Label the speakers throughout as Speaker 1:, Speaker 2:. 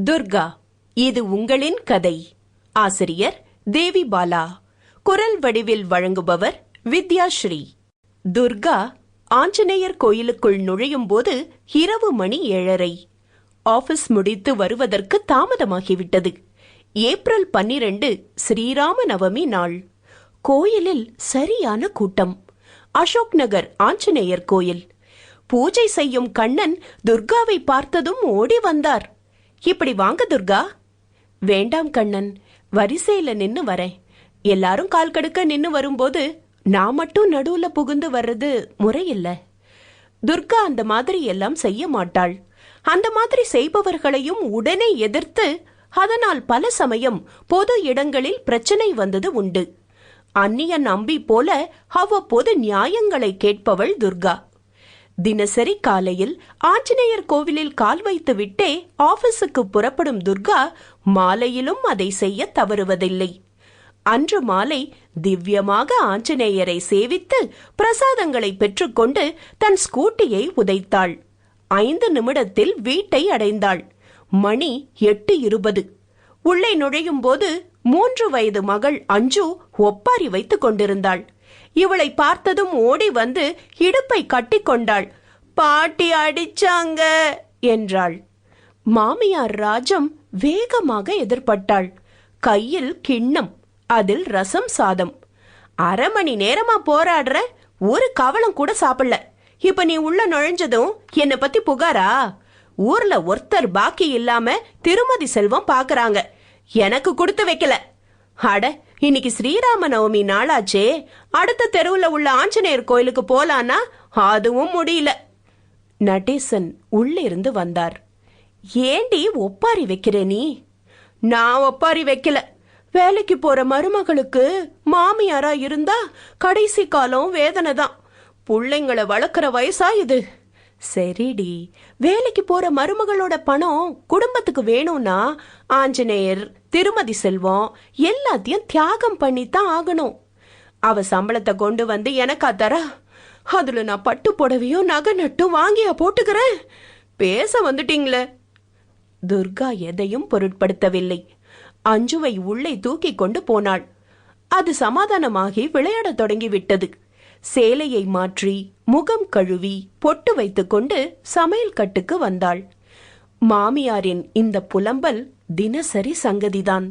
Speaker 1: துர்கா, இது உங்களின் கதை. ஆசிரியர் தேவி பாலா. குரல் வடிவில் வழங்குபவர் வித்யாஸ்ரீ. துர்கா ஆஞ்சநேயர் கோயிலுக்குள் நுழையும் போது இரவு மணி 7:30. ஆபீஸ் முடித்து வருவதற்கு தாமதமாகிவிட்டது. ஏப்ரல் 12 ஸ்ரீராம நவமி நாள். கோயிலில் சரியான கூட்டம். அசோக் நகர் ஆஞ்சநேயர் கோயில். பூஜை செய்யும் கண்ணன் துர்காவை பார்த்ததும் ஓடி வந்தார். இப்படி வாங்க துர்கா. வேண்டாம் கண்ணன், வரிசையில நின்னு வரேன். எல்லாரும் கால் கடுக்க நின்னு வரும்போது நான் மட்டும் நடுவுல புகுந்து வர்றது முறையில்ல. துர்கா அந்த மாதிரி எல்லாம் செய்ய மாட்டாள். அந்த மாதிரி செய்பவர்களையும் உடனே எதிர்த்து, அதனால் பல சமயம் பொது இடங்களில் பிரச்சனை வந்தது உண்டு. அந்நியன் அம்பி போல அவ்வப்போது நியாயங்களை கேட்பவள் துர்கா. தினசரி காலையில் ஆஞ்சநேயர் கோவிலில் கால் வைத்து விட்டே ஆபீஸுக்கு புறப்படும் துர்கா மாலையிலும் அதை செய்ய தவறுவதில்லை. அன்று மாலை திவ்யமாக ஆஞ்சநேயரை சேவித்து பிரசாதங்களை பெற்றுக்கொண்டு தன் ஸ்கூட்டியை உதைத்தாள். 5 நிமிடத்தில் வீட்டை அடைந்தாள். மணி 8:20. உள்ளே நுழையும் போது 3 வயது மகள் அஞ்சு ஒப்பாரி வைத்துக் கொண்டிருந்தாள். இவளை பார்த்ததும் ஓடி வந்து இடுப்பை கட்டிக்கொண்டாள். பாட்டி அடிச்சாங்க என்றாள். மாமியார் ராஜம் வேகமாக எதிர்பட்டாள். கையில் கிண்ணம், அதில் ரசம் சாதம். 1/2 மணி நேரமா போராடுற, ஒரு கவளம் கூட சாப்பிடல. இப்ப நீ உள்ள நுழைஞ்சதும் என்னை பத்தி புகாரா? ஊர்ல ஒருத்தர் பாக்கி இல்லாம திருமதி செல்வம் பாக்குறாங்க. எனக்கு கொடுத்து வைக்கல. அட, இன்னைக்கு ஸ்ரீராம நவமி நாளாச்சே. அடுத்த தெருவுல உள்ள ஆஞ்சநேயர் கோயிலுக்கு போலானா அதுவும் முடியல. நடேசன் உள்ளிருந்து வந்தார். ஏண்டி ஒப்பாரி வைக்கிற நீ? நான் ஒப்பாரி வைக்கல. வேலைக்கு போற மருமகளுக்கு மாமியாரா இருந்தா கடைசி காலம் வேதனை தான். பிள்ளைங்களை வளர்க்குற வயசா இது? சரிடி, வேலைக்கு போற மருமகளோட பணம் குடும்பத்துக்கு வேணும்னா ஆஞ்சநேயர், திருமதி செல்வம் எல்லாத்தையும் தியாகம் பண்ணித்தான் ஆகணும். அவ சம்பளத்தை கொண்டு வந்து எனக்கா தரா? அதுல நான் பட்டு புடவையும் நகை நட்டும் வாங்கியா போட்டுக்கிறேன். பேச வந்துட்டீங்களே. துர்கா எதையும் பொருட்படுத்தவில்லை. அஞ்சுவை உள்ளே தூக்கி கொண்டு போனாள். அது சமாதானமாகி விளையாடத் தொடங்கிவிட்டது. சேலையை மாற்றி முகம் கழுவி பொட்டு வைத்துக் கொண்டு சமையல் கட்டுக்கு வந்தாள். மாமியாரின் இந்த புலம்பல் தினசரி சங்கதிதான்.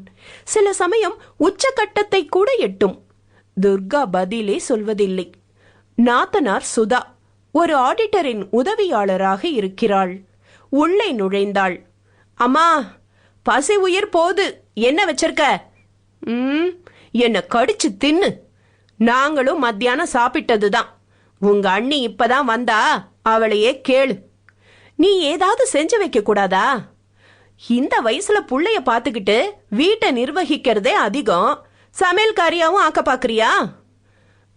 Speaker 1: சில சமயம் உச்சகட்டத்தை கூட எட்டும். துர்கா பதிலே சொல்வதில்லை. நாத்தனார் சுதா ஒரு ஆடிட்டரின் உதவியாளராக இருக்கிறாள். உள்ளே நுழைந்தாள். அம்மா, பசி உயிர் போது, என்ன வச்சிருக்க? என்ன கடிச்சு தின்னு. நாங்களும் மத்தியானம் சாப்பிட்டதுதான். உங்க அண்ணி இப்பதான் வந்தா, அவளையே கேளு. நீ ஏதாவது செஞ்சு வைக்க கூடாதா? இந்த வயசுல புள்ளைய பாத்துக்கிட்டு வீட்டை நிர்வகிக்கிறதே அதிகம். சமையல்காரியாவும் ஆக்க பாக்குறியா?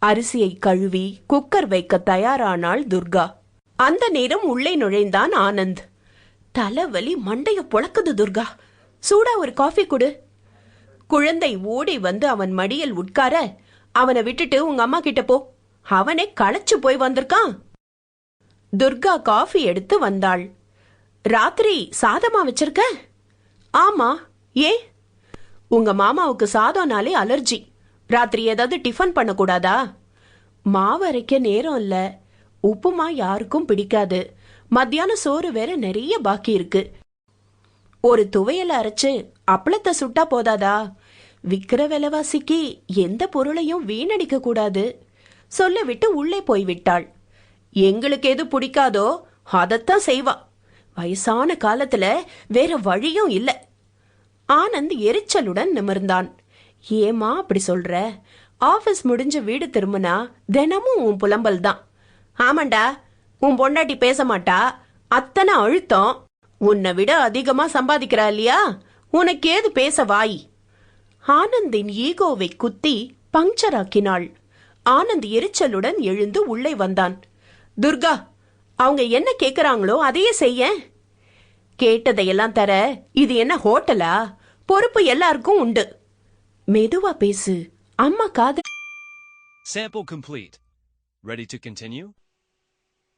Speaker 1: அரிசியை கழுவி குக்கர் வைக்க தயாரானாள் துர்கா. அந்த நேரம் உள்ளே நுழைந்தான் ஆனந்த். தலைவலி மண்டைய பொளக்குது துர்கா, சூடா ஒரு காஃபி கொடு. குழந்தை ஓடி வந்து அவன் மடியில் உட்கார, அவனை விட்டுட்டு உங்க அம்மா கிட்ட போ, அவனே களைச்சு போய் வந்திருக்கான். துர்கா காஃபி எடுத்து வந்தாள். ராத்திரி சாதமா வச்சிருக்க? ஆமா. ஏ? உங்க மாமாவுக்கு சாதம்னாலே அலர்ஜி. ராத்திரி ஏதாவது டிஃபன் பண்ணக்கூடாதா? மாவு அரைக்க நேரம் இல்ல. உப்புமா யாருக்கும் பிடிக்காது. மத்தியானம் சோறு வேற நிறைய பாக்கி இருக்கு. ஒரு துவையல அரைச்சு அப்பளத்தை சுட்டா போதாதா? விக்கிற விலைவாசிக்கு எந்த பொருளையும் வீணடிக்க கூடாது சொல்லிவிட்டு உள்ளே போய்விட்டாள். எங்களுக்கு எது பிடிக்காதோ அதத்தான் செய்வா. வயசான காலத்துல வேற வழியும் இல்ல. ஆனந்த் எரிச்சலுடன் நிமிர்ந்தான். ஏமா அப்படி சொல்ற? ஆபீஸ் முடிஞ்சு வீடு திரும்பினா தினமும் உன் புலம்பல் தான். ஆமாண்டா, உன் பொண்டாட்டி பேச மாட்டா, அத்தனை அழுத்தம். உன்னை விட அதிகமா சம்பாதிக்கிறா இல்லையா? உனக்கு ஏது பேச வாய்? ஆனந்தின் ஈகோவை குத்தி பங்க்சராக்கினாள். ஆனந்த் எரிச்சலுடன் எழுந்து உள்ளே வந்தான். துர்கா, அவங்க என்ன கேக்குறாங்களோ அதையே செய்ய. கேட்டதையெல்லாம் தர இது என்ன ஹோட்டலா? பொறுப்பு எல்லாருக்கும் உண்டு. மெதுவா பேசு, அம்மா காது.
Speaker 2: Sample complete. Ready to continue?